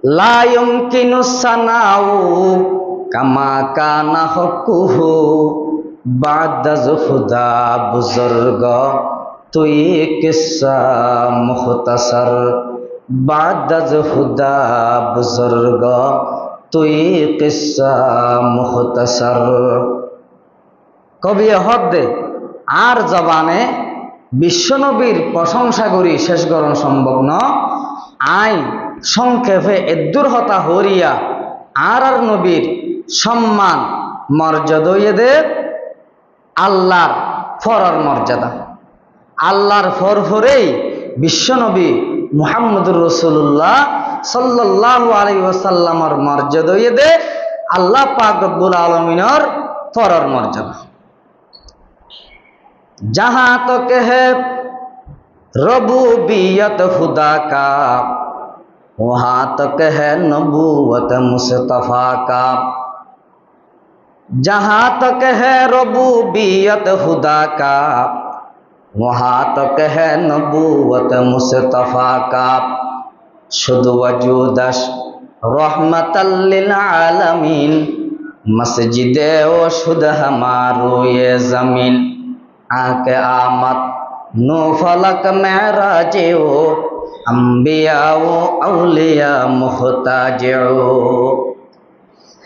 লা ইউমকিনু সানাউ কামা কানা হকুহু বাদা জুহদা বুজুর্গ তুই কিসসা মুখতাসার বাদা জুহদা বুজুর্গ তুই কিসসা মুখতাসার। কবি হদ্দে আর জবানে বিশ্বনবীর প্রশংসা করি শেষ করণ সম্ভব ন। আই সংক্ষেপে এদ্দুর হতা হরিয়া আর নবীর সম্মান মর্যাদা এদের আল্লাহর ফরর মর্যাদা। আল্লাহর ফরফরেই বিশ্বনবী মুহাম্মদুর রাসূলুল্লাহ সাল্লাল্লাহু আলাইহি ওয়াসাল্লামের মর্যাদা এদের আল্লাহ পাক রব্বুল আলামিনের ফরর মর্যাদা। जहां तक है रबूबियत खुदा का वहां तक है नबूवत मुस्तफा का। जहां तक है रबूबियत खुदा का वहां तक है नबूवत मुस्तफा का। शुद्ध वजूदश रहमतल लिल आलमीन मस्जिदे व शुद्ध हमारो ये जमीन। आके आमद नो फलक मेराजे ओ अम्बिया ও আউলিয়া মুহতাজে ও।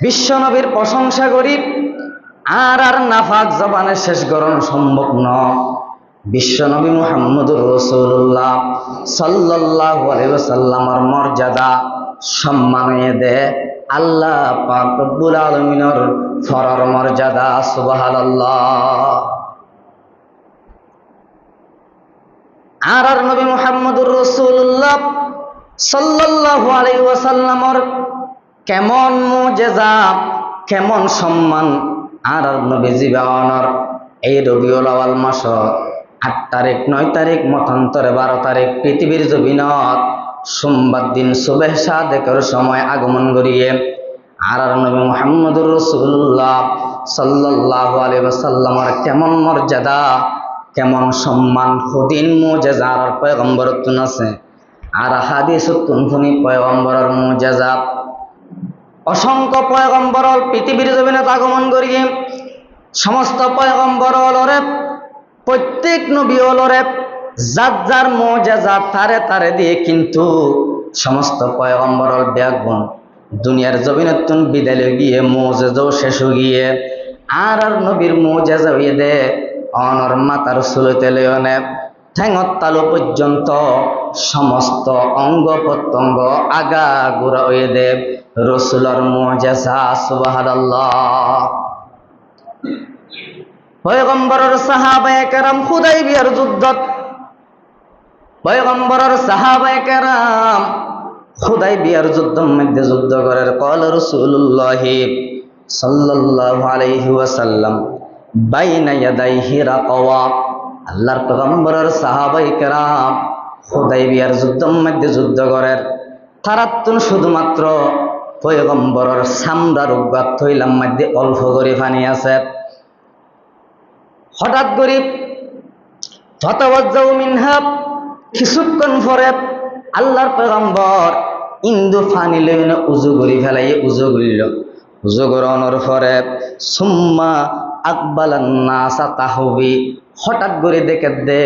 বিশ্বনবীর প্রশংসা করি আর নাফাক জবানে শেষ করণ সম্ভব ন। বিশ্বনবী মুহাম্মদুর রাসূলুল্লাহ সাল্লাল্লাহু আলাইহি ওয়াসাল্লামের মর্যাদা সম্মানে দে আল্লাহ পাক রব্বুল আলামিনের ফরর মর্যাদা। সুবহানাল্লাহ। আর নবী মুহাম্মদুর রাসূলুল্লাহ সাল্লাল্লাহু আলাইহি ওয়াসাল্লামের কেমন মুজিজা কেমন সম্মান। আর নবী জীবনের এই রবিউল আউয়াল মাস 8 তারিখ 9 তারিখ মতান্তরে 12 তারিখ পৃথিবীর জমিনত সোমবার দিন সুবহ সাদেকের সময় আগমন করিয়ে আর নবী মুহাম্মদুর রাসূলুল্লাহ সাল্লাল্লাহু আলাইহি ওয়াসাল্লামের কেমন মর্যাদা কেমন সম্মান খুদিন মুজিজার পয়গম্বরত্ব আছে আর হাদিসুন ফুনি পয়গম্বরের মুজিজা। অসংখ্য পয়গম্বর পৃথিবীর জমিনে আগমন করিয়ে সমস্ত পয়গম্বর লরে প্রত্যেক নবী লরে যার যার মুজিজা তারে তারে দিয়ে কিন্তু সমস্ত পয়গম্বর ব্যাগুন দুনিয়ার জমিনে তুন বিদায় গিয়ে মুজিজাও শেষ গিয়ে আর নবীর মুজিজা হয়ে দে অনর মাতার চুলতে লেনে ঠেঙত তালু পর্যন্ত সমস্ত অঙ্গ প্রত্যঙ্গ আগা গুড়া হয়ে দে রসুলর মুজিজা। সুবহানাল্লাহ। পয়গম্বরের সাহাবায়ে কেরাম হুদাইবিয়ার যুদ্ধত পয়গম্বরের সাহাবায়ে কেরাম হুদাইবিয়ার যুদ্ধের মধ্যে যুদ্ধ করার কল রাসূলুল্লাহ সাল্লাল্লাহু আলাইহি ওয়াসাল্লাম বাইনা ইয়াদাইহি রাকাওয়া। আল্লাহর পয়গম্বরের সাহাবায়ে কেরাম হুদাইবিয়ার যুদ্ধের মধ্যে যুদ্ধ করার তারাতুন শুধুমাত্র পয়গম্বরের সামরা রুগবাত হইলাম মধ্যে অল্প করে পানি আছে। হঠাৎ করে ফাতাওয়াজ্জাউ মিনহা কিছুক্ষণ পরে আল্লাহর পয়গম্বর ইন্দু পানি লইনে উজু করি ফেলাই উজু করিল। উজু করানোর পরে সুম্মা আকবালান নাসা তাহবি হঠাৎ করে দেখে দে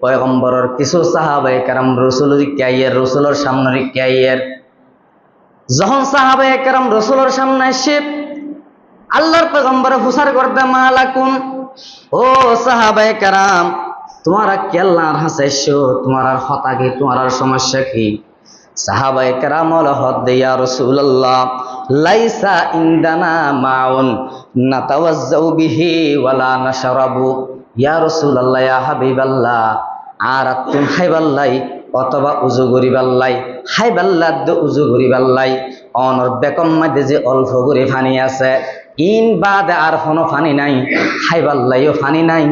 পয়গম্বরের কিছু সাহাবায়ে কেরাম রাসূলের কিয়ায়ের রাসূলের সামনে কিয়ায়ের। যখন সাহাবায়ে কেরাম রাসূলের সামনে এসে আল্লাহর পয়গম্বর হুসার করতে মালাকুন ও সাহাবায়ে কেরাম তোমারা কি আল্লাহর হাসাইছো তোমার আর হতা কি তোমার আর সমস্যা কি। সাহাবায়ে কেরাম হদ দে ইয়া রাসূলুল্লাহ লাইসা ইনদানা মাউন নাতাওয়াজ্জাউ বিহি ওয়ালা নাশরাবু। ইয়া রাসূলুল্লাহ ইয়া হাবিবাল্লাহ আর তুম হাইবাল্লাই অথবা উজু করিবাল্লাই হাইবাল্লাহ দ উজু করিবাল্লাই অনর বেকম মধ্যে যে অল্প করে পানি আছে ইন বাদে আর কোনো পানি নাই হাইবাল্লাইও পানি নাই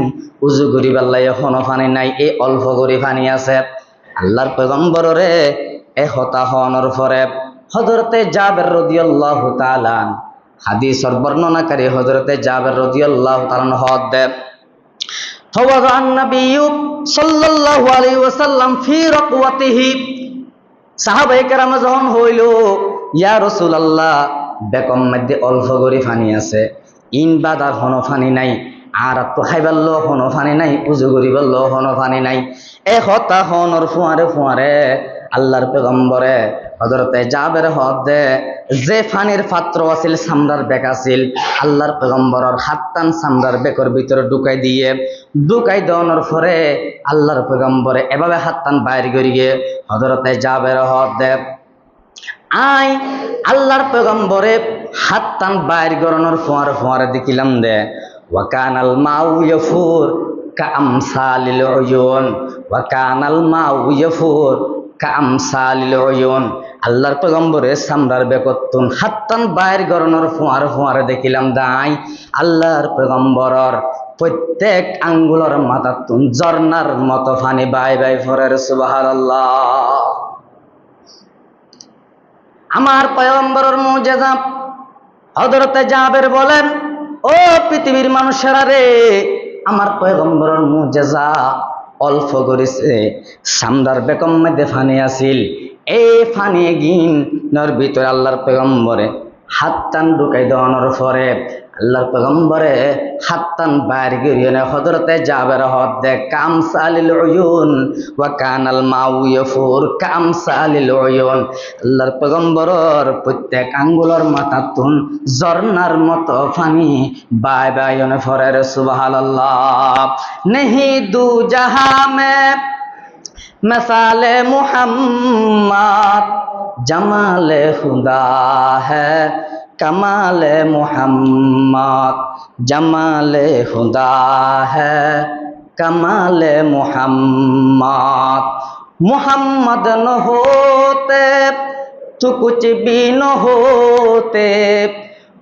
উজু করিবাল্লাইও কোনো পানি নাই এই অল্প করে পানি আছে। আল্লাহর পয়গম্বররে এ হতা হওয়ানোর পরে হযরতে জাবের রাদিয়াল্লাহু তাআলা হাদিসের বর্ণনাকারী হযরতে জাবের রাদিয়াল্লাহু তাআলা হদ দে ফাওয়াযা আন-নবী সাল্লাল্লাহু আলাইহি ওয়াসাল্লাম ফি রাকওয়াতিহি সাহাবায়ে কেরাম যখন হইল ইয়া রাসূলুল্লাহ বেকম মধ্যে অল্প করে পানি আছে, ইন বাদার হনো পানি নাই, আর তো খাইবাল্লো হনো পানি নাই, উজু করিবাল্লো হনো পানি নাই। হতা হনর ফুয়ারে আল্লাহর পেগম্বরে হযরতে জাবের হদে যে পানির পাত্র আছিল সামরার বেক আছিল, আল্লাহর পেগম্বরের হাতটান সামরার বেকর ভিতরে ঢুকাই দেওয়ানোর পরে আল্লাহর পেগম্বরে এভাবে হাতটান বাইর করিয়ে হযরতে জাবের হদে আই আল্লাহর পেগম্বরে হাতটান বাইর করানোর ফোয়ারে দেখিলাম দে ওয়াকানাল মাউ ইয়াফুর কামসালিল উয়ুন, ওয়াকানাল মাউ ইয়াফুর কামসালিল উয়ুন। আল্লাহর পেগম্বরে সামরার বেকতুন হাতটান বাইর করানোর ফোয়ারে দেখিলাম দাই আল্লাহর পেগম্বরর প্রত্যেক আঙ্গুলের মাথাতুন ঝর্ণার মতো পানি বাই ফরের সুবহানাল্লাহ। আমার পয়গম্বরের মুজিজা হযরতে জাবের বলেন, ও পৃথিবীর মানুষেরা রে, আমার পয়গম্বরের মুজিজা অল্প করেছে, সামরার বেকম মধ্যে ফানি আছিল, এই ফানি গিন নর ভিতরে আল্লাহর পয়গম্বরে হাতটান ঢুকাই দেওয়ানোর পরে আল্লাহর পয়গম্বরে হাতটান বাইর করিয়ে হযরতে জাবের হদে কামসালিল উয়ুন ওয়া কানাল মাউ ইয়াফুর কামসালিল উয়ুন। আল্লাহর পয়গম্বরের প্রত্যেক আঙ্গুলের মাথাতুন ঝর্ণার মতো পানি বাই ফরের সুবহানাল্লাহ। নেহি দু জাহা মে मिसाले मुहम्मद जमाले खुदा है कमाले मुहम्मद जमाले खुदा है कमाले मुहम्मद। मुहम्मद न होते तो कुछ भी न होते,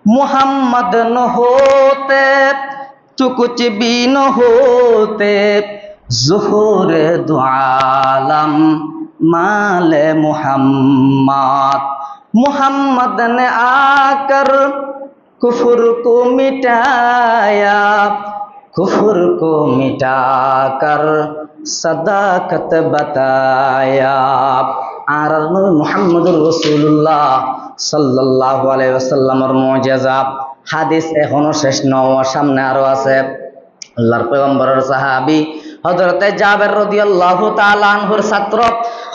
मुहम्मद न होते तो कुछ भी न होते, ज़ुहूर दो आलम माले मुहम्मद। मुहम्मद ने आकर कुफर को मिटाया, कुफर को मिटाकर सदाकत बताया। আর মুহাম্মদুর রাসূলুল্লাহ সাল্লাল্লাহু আলাইহি ওয়াসাল্লামের মুজিজা হাদিস এখনো শেষ নওয়া, সামনে আরো আছে। আল্লাহর পয়গম্বরের সাহাবী হযরতে জাবের রাদিয়াল্লাহু তাআলা আনহুর ছাত্র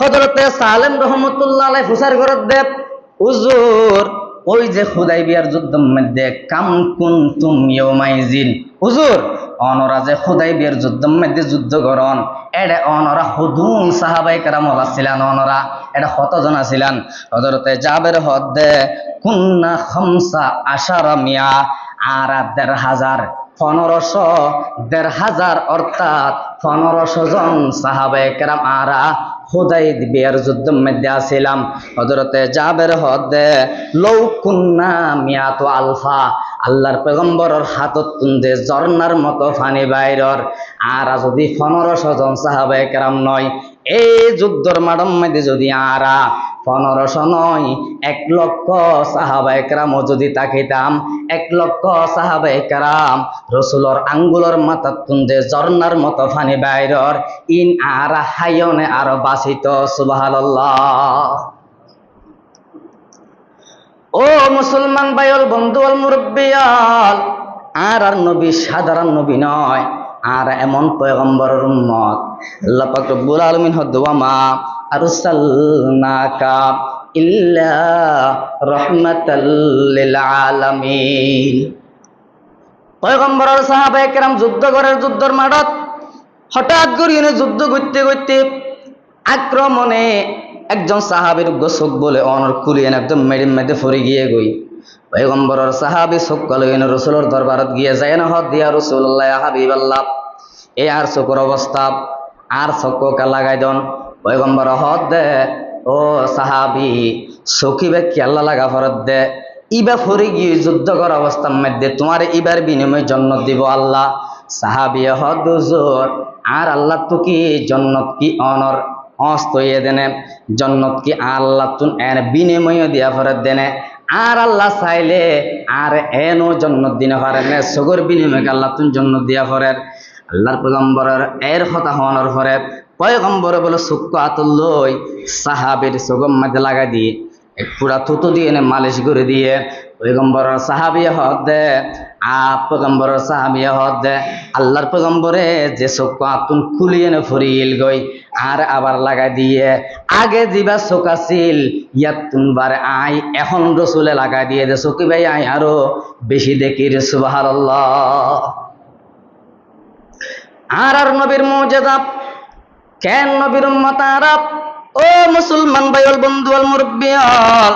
হযরতে সালেম রাহমাতুল্লাহ আলাইহি ফুসার করত দেব হুজুর, ওই যে হুদাইবিয়ার যুদ্ধের মধ্যে কাম কুনতুম ইয়াউমাইজিন, হুজুর অনরা যে হুদাইবিয়ার যুদ্ধের মধ্যে যুদ্ধ করন এডে অনরা হুদুন সাহাবায়ে কেরাম ছিলেন, অনরা এটা কতজন ছিলেন? হযরতে জাবের হদে কুন্না খামসা আশারা মিয়া, আর ১৫০০ ১৫০০ অর্থাৎ ১৫০০ জন সাহাবায়ে কেরাম আরা হুদাইবিয়ার যুদ্ধের মধ্যে আছিলাম। হযরতে জাবের হদে লৌ কুন্না মিয়াতু আলফা, আল্লাহর পয়গম্বরের হাতত তুন্দে ঝর্ণার মতো পানি বাইরর, আর যদি ১৫০০ জন সাহাবায়ে কেরাম নয়, এই যুদ্ধর মাঠের মধ্যে যদি আরা ১৫০০ নয় ১,০০,০০০ সাহাবায়ে কেরামও যদি তাকিতাম, ১,০০,০০০ সাহাবায়ে কেরাম রাসূলের আঙ্গুলের মাথার তুন্দে ঝর্ণার মতো পানি বাইরর, ইন আরা হাইয়নে আরো বাঁচিত। সুবহানাল্লাহ। ও মুসলমান ভাইল বন্ধুল মুরব্বিয়াল, আর নবী সাধারণ নবী নয়, আর এমন পয়গম্বরের উম্মত। আল্লাহ পাক রব্বুল আলামিন হদওয়া মা আরসালনাকা ইল্লা রাহমাতাল লিল আলামিন। পয়গম্বরের সাহাবায়ে কেরাম যুদ্ধর মাঠত হঠাৎ করে যুদ্ধ করতে আক্রমণে একজন সাহাবীর চোখ বলে অনর কুলিয়েন একদম মেডিম মেদে ফরে গিয়ে গই। পয়গম্বরের সাহাবী চোখ কলইন রাসূলের দরবারত গিয়ে যায় না, হদ দিয়া রাসূলুল্লাহ ইয়া হাবিবাল্লাহ, এই আর চোখের অবস্থা, আর চোখ কা লাগাই দন। পয়গম্বর হদ দে, ও সাহাবী চকিবে কি আল্লাহ লাগা ফরত দে, ইবা ফরে গিয়ে যুদ্ধ করার অবস্থার মধ্যে তোমার ইবার বিনিময় জন্নত দিব আল্লাহ। সাহাবী হদ হুজুর, আর আল্লাহ তো কি জন্নত কি অনর অস্তয়ে দেনে, জন্নত কি আল্লাহ তুন এর বিনিময় দিয়া ফরত দেনে, আর আল্লাহ চাইলে আর এনো জন্নত দিনে পারেন না, সগর বিনিময় আল্লাহ তুন জন্নত দিয়া ফরের। আল্লাহর পয়গম্বরের এর কথা হওয়ানোর পরে পয়গম্বরে বলে চক্ষু আতুল লই সাহাবের চোখের মধ্যে লাগাই দিয়ে এক পুরা থুতু দিয়ে এনে মালিশ করে দিয়ে পয়গম্বরের সাহাবিয়া হদ দে পয়গম্বরের সাহাবিয়া হদ দে আল্লাহর পয়গম্বরে যে চক্ষু আতুন খুলিয়ে এনে ফরিল গই আর আবার লাগাই দিয়ে আগে দিবা চোখ আছিল ইয়াতুন বারে আই এখন রসুলে লাগাই দিয়ে দে চকি ভাই আই আরো বেশি দেখি রে সুবহানাল্লাহ। আর নবীর মুজিজা কেন নবীর উম্মতারা ও মুসলমান ভাইল বন্ধু আল মুরব্বিয়াল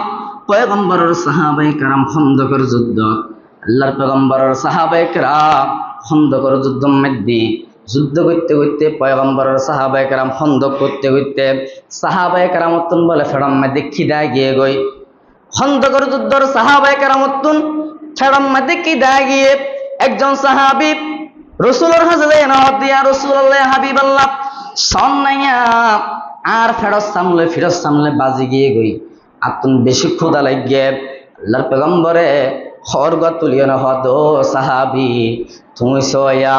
পয়গম্বরের সাহাবায়ে কেরাম খন্দকের যুদ্ধ আল্লাহর পয়গম্বরের সাহাবায়ে কেরাম খন্দকের যুদ্ধের মধ্যে যুদ্ধ করতে করতে পয়গম্বরের সাহাবায়ে কেরাম খন্দক করতে করতে সাহাবায়ে কেরাম উত্তন বলে ফেরাম মধ্যে খিদা গিয়ে গই খন্দকের যুদ্ধর সাহাবায়ে কেরাম উত্তন ফেরাম মধ্যে খিদা গিয়ে একজন সাহাবী রসুলের হাজরে নওয়াত দিয়া রাসূলুল্লাহ হাবিবাল্লাহ সন্নাইয়া আর ফেরত সামলে বাজি গিয়ে গই আতুন বেশি ক্ষুদা লাগিয়ে আল্লাহর পয়গম্বরে খড়গ তুলিয়ে নহদ ও সাহাবি তুমি সয়া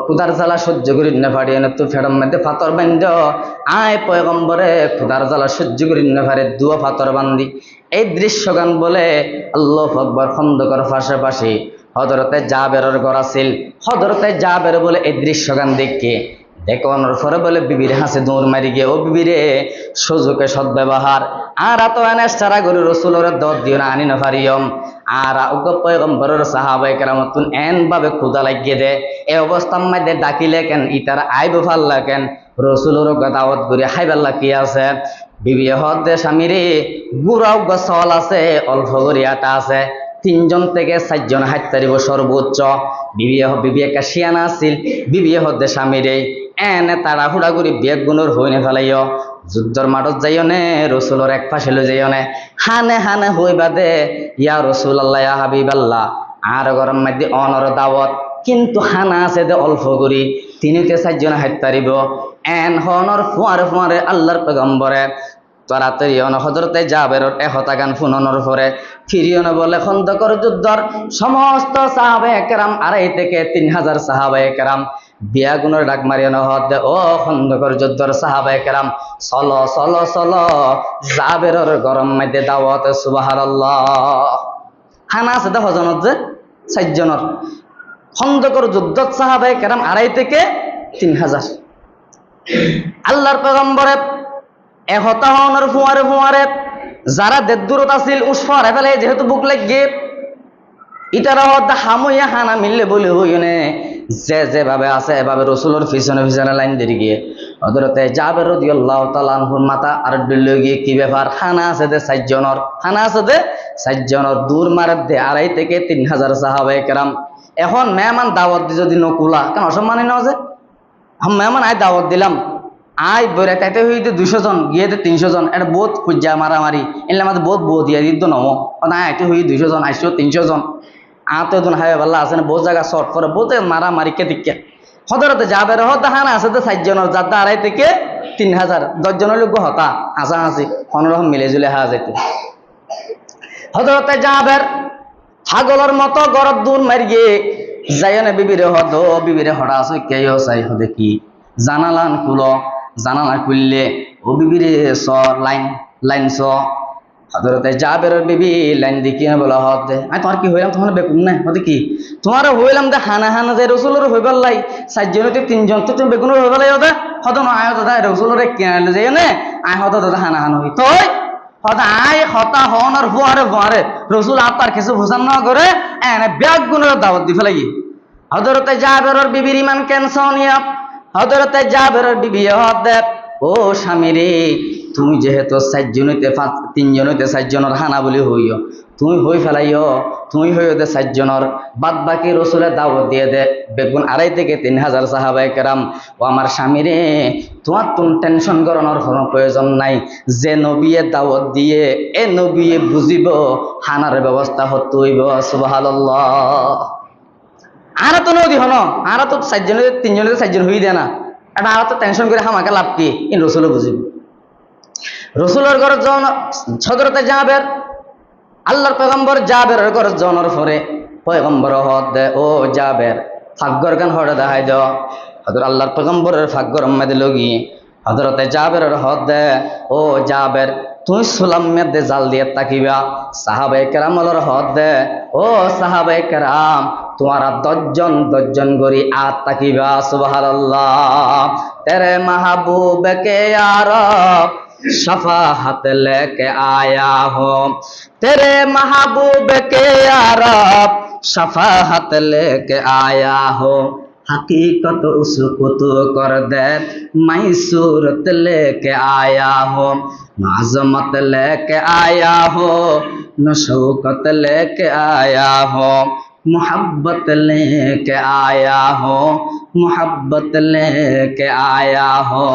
ক্ষুদার জ্বালা সহ্য করি না পারি না তুই ফেরম মধ্যে ফাতর বান্ধ আয় পয়গম্বরে ক্ষুদার জ্বালা সহ্য করি না পারে দুয়া ফাতর বান্ধি এই দৃশ্যগান বলে আল্লাহু আকবার খন্দকের পাশাপাশি হযরতে জাবেরের ঘর আছিল হযরতে জাবের বলে এই দৃশ্যগান দেখে দেখানোর পরে বলে বিবির হাসে দৌড় মারি গিয়ে ও বিবিরে সুযোগে সদ্ব্যবহার আর তো আনেস্তারা গরু রসুলের দর দিও না আনি না পারিয়ম আর পয়গম্বরের সাহাবায়ে কেরামতুন এন ভাবে ক্ষুধা লাগিয়ে দে এই অবস্থার মধ্যে ডাকিলে কেন ইতারা আইব ফাল্লা কেন রসুলের দাওয়াত করে খাইবাল্লা কি আছে বিবি হদ দে স্বামীরে গুড়াও গছল আছে অল্প করে আটা আছে 3 জন থেকে 4 জন হাইতে পারিব সর্বোচ্চ বিবি একটা শিয়ানা আছিল বিবি হদ স্বামীরে এনে তাড়াহুড়া করি বেগ গুণর হই না ফেলাইও যুদ্ধর মাঠত যাইও নে রসুলের এক পাশে লই যাইও নে হানে হানে হই বাদে ইয়া রাসূলুল্লাহ ইয়া হাবিবাল্লাহ আর গরম মধ্যে অনর দাওয়াত কিন্তু হানা আছে দে অল্প করি 3 থেকে 4 জন হাইতে পারিব এন হনর ফুয়ারে আল্লাহর পয়গম্বরে তাড়াতাড়ি হযরতে জাবেরের এহতা গান ফুননের পরে ফিরিও না বলে খন্দকের যুদ্ধর সমস্ত সাহাবায়ে কেরাম 2.5 থেকে 3000 সাহাবায়ে কেরাম বিয়াগুনের ডাক মারিও না হদ ও খন্দকের যুদ্ধর সাহাবায়ে কেরাম চলো চলো চলো জাবেরের গরম মধ্যে দাওয়াত সুবহানাল্লাহ খানা আছে দে হজনত যে 4 জনের খন্দকের যুদ্ধত সাহাবায়ে কেরাম 2.5 থেকে 3000 আল্লাহর পয়গম্বরে এহতা হওয়ার ফুয়ারে যারা দেদূরত আছিল উসফারে ফেলে যেহেতু বুক লাগিয়ে ইটারা হদ হামইয়া হানা মিললে বলে হইনে যেভাবে আছে এভাবে রসুলের পিছনে লাইন দিয়ে গিয়ে হযরতে জাবের রাদিয়াল্লাহু তাআলা আনহুর মাথা আর ডুলে গিয়ে কি ব্যাপার খানা আছে দে 4 জনের খানা আছে দে 4 জনের দূর মারাত দে 2.5 থেকে 3000 সাহাবায়ে কেরাম এখন মেহমান দাওয়াত দি যদি নকুলা কেন অসম্মানী না যে মেহমান আই দাওয়াত দিলাম আই বইরা তাইতে হইতে 200 জন গিয়ে 300 জন এটা বহুত খুঁজা মারামারি এলে আমাদের বহুত দিয়ে দিত নমো না আইতে হই 200 জন আইসো 300 জন আতো দুন হাই ভাল্লা আছে না বহুত জায়গা শর্ট করে বহুত মারামারি কে দিকে হযরতে জাবের হদ হানা আছে তো 4 জনের যার 2.5 থেকে 3000 10 জনের লোক হতা আসা আছে কোনরকম মিলে জুলে হা যেত হযরতে জাবের ছাগলের মতো গরব দূর মারি গিয়ে যায়নে বিবিরে হড়া আছে কেও চাই হদে কি জানালান খুলো জানালা খুললে ও বিবিরে স লাইন স হযরতে জাবেরের বিবি লাইন দেখিয়ে বলা হতে আমি তোমার কি হইলাম তোমার বেকুম না হতে কি তোমার হইলাম দে হানা যে রসুলের হইবার লাই 4 জনতে 3 জন তো তুমি বেকুনের হইবার লাই ওদা হদ না আয় দাদা রসুলের কিনালে যাই নে আয় হদ দাদা হানা হই তো হদ আয় হতা হন আর ফুয়ারে রসুল আপনার কিছু ভোজন না করে এনে ব্যাগ গুণের দাওয়াত দি ফেলাই হযরতে জাবেরের বিবির ইমান ক্যান্সার হযরতে জাবেরের বিবি হদে ও স্বামী রে তুমি যেহেতু 4 জনতে 3 জনতে 4 জনের হানা বলি হইও তুমি হই ফেলাইও তুমি হইও দে 4 জনের বাদ বাকি রসুলের দাওয়াত দিয়ে দে বেগুন 2.5 থেকে 3000 সাহাবায়ে কেরাম ও আমার স্বামী রে তোমার তুমি টেনশন করানোর কোনো প্রয়োজন নাই যে নবীয়ে দাওয়াত দিয়ে এ নবীয়ে বুঝিব হানার ব্যবস্থা হতে হইব সুবহানাল্লাহ আর তো নদী হন আর তো 4 জনের 3 জনের 4 জন হই দে না এটা আর তো টেনশন করে হামাকে লাভ কি ইন রসুলও বুঝিব রসুলের ঘর জন হযরতে জাবের আল্লাহর পয়গম্বর জাবেরের ঘর জনের পরে পয়গম্বর হদ ও জাবের ফাগর গান হড়ে দেখাই দাও হযরত আল্লাহর পয়গম্বরের ভাগ্যর মধ্যে লগি হযরতে জাবেরের হদ দে ও জাবের তুই সুলাম মধ্যে জাল দিয়ে তাকিবা সাহাবায়ে কেরামর হদ দে ও সাহাবায়ে কেরাম তোমারা দশজন গরি আত তাকিবা সুবহানাল্লাহ তেরে মাহবুব কে আরব शफाअत लेके आया हो तेरे महबूब के यारब शफाअत लेके आया हो हकीकत उसको तू कर दे मैं सूरत लेके आया हो नाज़मत लेके आया हो नशौकत लेके आया हो मोहब्बत लेके आया हो मोहब्बत लेके आया हो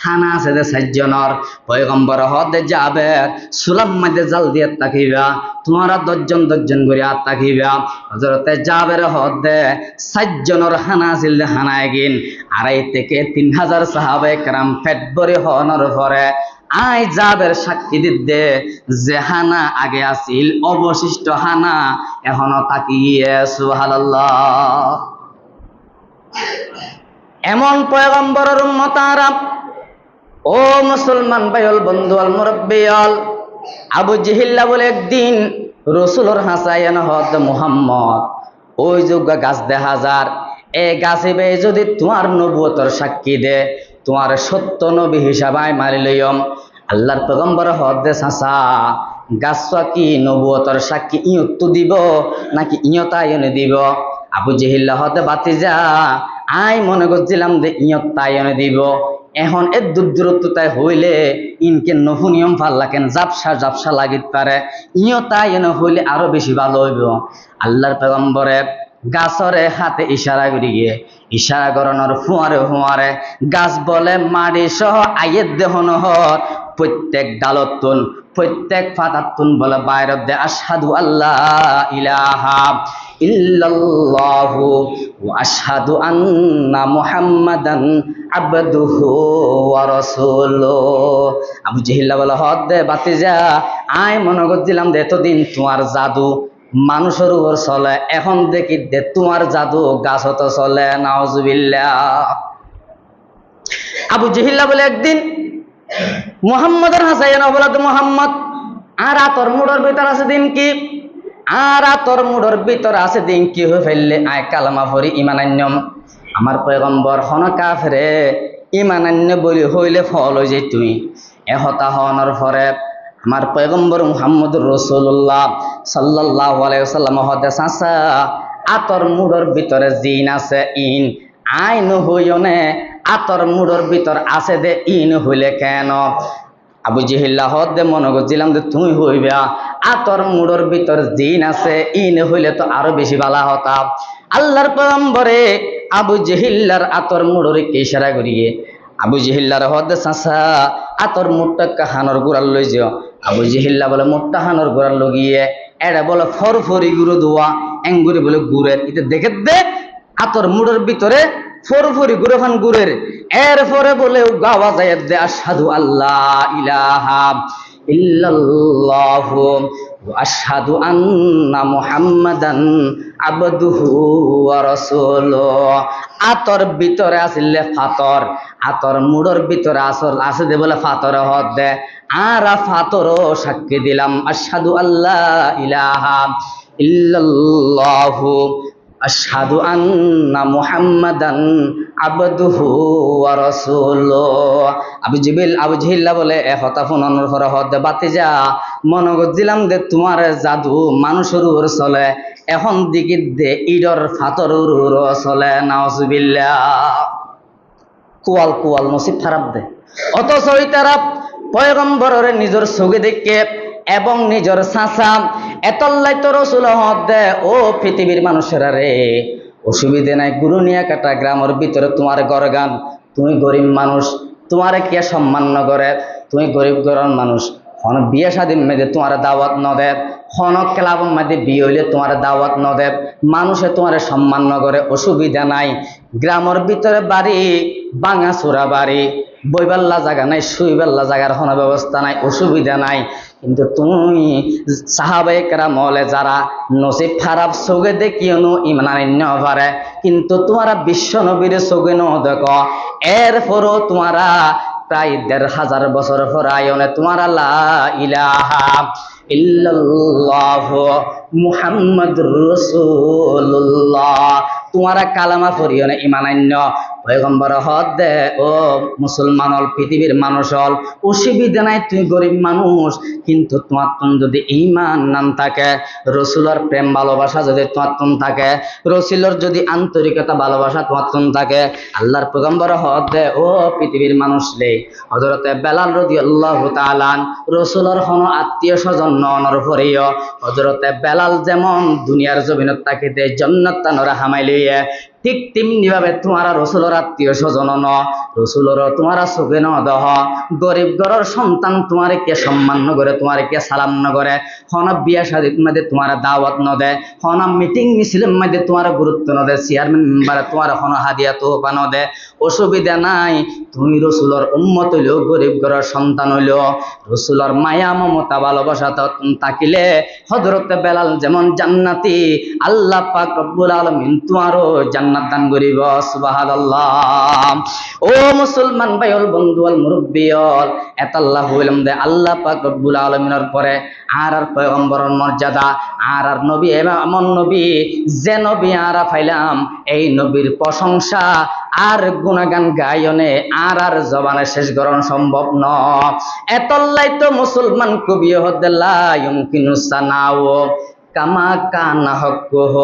हाना से सज्जनर पैगम्बर हद जाबे सुलम मध्य जल दिए ताकिबा तुम्हारा दजन করে আত তাকিবা হযরতে জাবের হদে সজ্জনর হানা ছিল হানায় গিন 2.5 থেকে 3000 সাহাবায়ে کرام পেট ভরে হনর পরে আই জাবের সাক্ষী দিতে যে হানা আগে আছিল অবশিষ্ট হানা এখনো তাকিয়ে সুবহানাল্লাহ এমন পয়গম্বরের উম্মতারা ও মুসলমান ভাইল বন্ধু আল মুরব্বিয়াল আবু জিহিল্লা বলে একদিন রাসূলের হাসায়ান হদ মুহাম্মদ ওই যুগ গাছ দেখা যার এ গাছে বে যদি তোমার নবুয়তর সাক্ষী দে তোমার সত্য নবী হিসাবে মারি লইম আল্লাহর পয়গম্বর হদে সাসা গাছটা কি নবুয়তর সাক্ষী ইয়ত দিব নাকি ইয়তা ইয়নে দিব আবু জিহিল্লা হদে বাতিজা আই মনে করছিলাম যে ইয়ত তাইয়নে দিব এখন এর দূরত্বতায় হইলে ইনকে নহুনিয়ম ফাল্লা কেন জাপসা লাগিত পারে ইয়তা ইয়নে হইলে আরো বেশি ভালো হইব আল্লাহর পয়গম্বরে গাছরে হাতে ইশারা করি গিয়ে ইশারা করানোর ফুয়ারে গাছ বলে মাড়ি সহ আয়ের দেহন হর প্রত্যেক ডালতুন প্রত্যেক ফাতাতুন বলে বাইরে দে আশহাদু আল্লাহ ইলাহা ইল্লাল্লাহু ওয়া আশহাদু আন্না মুহাম্মাদান আবদুহু ওয়া রাসূলুহু আবু জিহিল্লা বলে হদ দে বাতিজা আই মনে করছিলাম যে এতদিন তোমার জাদু মানুষের উপর চলে এখন দেখি দে তোমার জাদু গাছত চলে নাউজুবিল্লাহ আবু জিহিল্লা বলে একদিন মুহাম্মদের হাসায়ান অবলাদ মুহাম্মদ আর আতর মুড়র ভিতর আছে দিন কি আর আতর মুড়র ভিতর আছে দিন কি হয়ে ফেললে আয় কালামা পড়ি ঈমানান্যম আমার পয়গম্বর হন কাফেরে ঈমানান্য বলি হইলে ফল হই যাই তুই এহতা হওয়ার পরে আমার পয়গম্বর মুহাম্মদুর রাসূলুল্লাহ সাল্লাল্লাহু আলাইহি ওয়াসাল্লাম হদে সাসা আতর মুড়র ভিতরে জিন আছে ইন আইন হইয়নে আতর মুড়র ভিতর আছে দে ইন হইলে কেন আবু জিহিল্লা হদে মনে করছিলাম যে তুমি হইবা আতর মুড়র ভিতর জিন আছে ইন হইলে তো আরো বেশি ভালো হতা আল্লাহর পয়গম্বরে আবু জিহিল্লার আতর মুড়রে কে ইশারা করিয়ে আবু জিহিল্লার হদে সাসা আতর মুট্টা কাহানোর গোড়াল লই যাও আবু জিহিল্লা বলে মোট্টা হানোর গোড়াল লগিয়ে এটা বলে ফরফরি গুঁড়ো দোয়া এঙ্গুরি বলে গুড়ের এটা দেখে দে আতর মুড়ের ভিতরে ফরফরি গুড়োখান গুড়ের এরপরে বলে গাওয়া যায় দে আশহাদু আল্লাহ ইলাহা ইল্লাল্লাহু ওয়া আশহাদু আন্না মুহাম্মাদান আবদুহু ওয়া রাসূলুহু আতর ভিতরে আসলে ফাতর আতর মুড়র ভিতরে আসল আছে দে বলে ফাতর হদ দে আর ফাতরও সাক্ষী দিলাম আশহাদু আল্লাহ ইলাহা ইল্লাল্লাহু আশহাদু আন্না মুহাম্মাদান আবদুহু ওয়া রাসূলুহু আবু জিহিল্লা বলে এ হতা ফোনানোর পরে হদ বাতিজা মনে করছিলাম যে তোমার জাদু মানুষের উপর চলে এখন দিকে দে ইডর ফাতরের উপর চলে নাউজুবিল্লাহ কুয়াল নসিব খারাপ দে অথচ ওই তারা পয়গম্বরের নিজের চোখে দেখে এবং নিজের চাচা এতল্লাই তো রসুল হদ দে ও পৃথিবীর মানুষেরা রে অসুবিধে নাই গুরু নিয়ে কাটা গ্রামের ভিতরে তোমার গরগান তুমি গরিব মানুষ তোমার কে সম্মান ন করে তুমি গরিব গরম মানুষ হন বিয়ে শাদীর মেয়েদের তোমার দাওয়াত ন দেব হন ক্লাব মধ্যে বিয়ে হইলে তোমার দাওয়াত ন দেব মানুষে তোমার সম্মান ন করে অসুবিধা নাই গ্রামের ভিতরে বাড়ি বাঙা চোরা বাড়ি বইবাল্লা জায়গা নাই, শুইবাল্লা জায়গার কোনো ব্যবস্থা নাই, অসুবিধা নাই। কিন্তু তুমি সাহাবায়ে কেরাম হলে যারা নসিব খারাপ চোখে দেখিও ইমান আনিন্য পারে, কিন্তু তোমারা বিশ্ব নবীর চোখে দেখো, এরপরও তোমারা প্রায় ১৫০০ বছর পর আয়নে তোমারা লা ইলাহা ইল্লাল্লাহ মুহাম্মাদুর রাসূলুল্লাহ তোমারা কালামা পড়িও না, ইমান আন্য পয়গম্বর হদ দে। ও মুসলমান হল, পৃথিবীর মানুষ হল, অসুবিধা নাই, তুই গরিব মানুষ, কিন্তু তোমার যদি ইমান নাম থাকে, রসুলের প্রেম ভালোবাসা যদি তোমার থাকে, রসুলের যদি আন্তরিকতা ভালোবাসা তোমার থাকে, আল্লাহর পয়গম্বর হদ দে। ও পৃথিবীর মানুষ রে, হযরতে বেলাল রাদিয়াল্লাহু তাআলা রসুলের কোনো আত্মীয় স্বজন নর পরেও হযরতে বেলাল যেমন দুনিয়ার জমিনত তাকিতে জান্নাত তানরা হামাই লইয়ে, ঠিক তেমনি ভাবে তোমারা রসুলের আত্মীয় স্বজন ন, রসুলের তোমারা চোখে ন দহ, গরিব ঘরের সন্তান তোমারে কে সম্মান নগরে, তোমারে কে সালাম নগরে, হন বিয়া শাদীর মধ্যে তোমারা দাওয়াত ন দে, হন মিটিং মিছিলের মধ্যে তোমারা গুরুত্ব ন দে, চেয়ারম্যান মেম্বারে তোমারা হন হাদিয়া তোহফা ন দে, অসুবিধা নাই। তুমি রসুলের উম্মত হইলেও, গরিব ঘরের সন্তান হইলেও, রসুলের মায়া মমতা ভালোবাসা তাকিলে হযরতে বেলাল যেমন জান্নাতি, আল্লাহ পাক রব্বুল আলামিন তোমারও জান্নাত দান করিব। সুবহানাল্লাহ। ও মুসলমান ভাইল, বন্ধু হল, মুরব্বী হল, এতাল্লাহ হইলাম দে আল্লাহ পাক রব্বুল আলামিনের পরে আর পয়গম্বরের মর্যাদা, আর নবী এমন নবী যে নবী আর পাইলাম, এই নবীর প্রশংসা আর গুণগান গায়নে আর জবানে শেষ করানো সম্ভব নয়। এতল্লাই তো মুসলমান কবি হতে লা ইউমকিনু সানাও কামা কানা হক্কুহ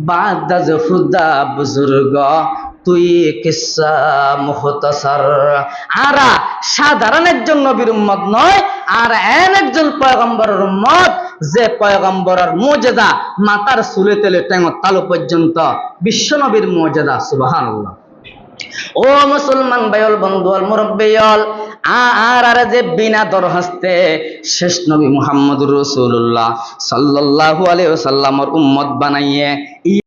বাদা জফুদা বুজুর্গ তুই কিসা মুখতাসার। আরা সাধারণ একজন নবীর উম্মত নয়, আর একজন পয়গম্বরের উম্মত, যে পয়গম্বরের মুজিজা মাথার চুলে তেলে টেঙর তালু পর্যন্ত বিশ্ব নবীর মুজিজা। সুবহানাল্লাহ। ও মুসলমান ভাইল, বন্ধু হল, মুরব্বী হল, আর যে বিনা দরখাস্তে শেষ নবী মুহাম্মদুর রাসূলুল্লাহ সাল্লাল্লাহু আলাইহি ওয়াসাল্লামের উম্মত বানাইয়ে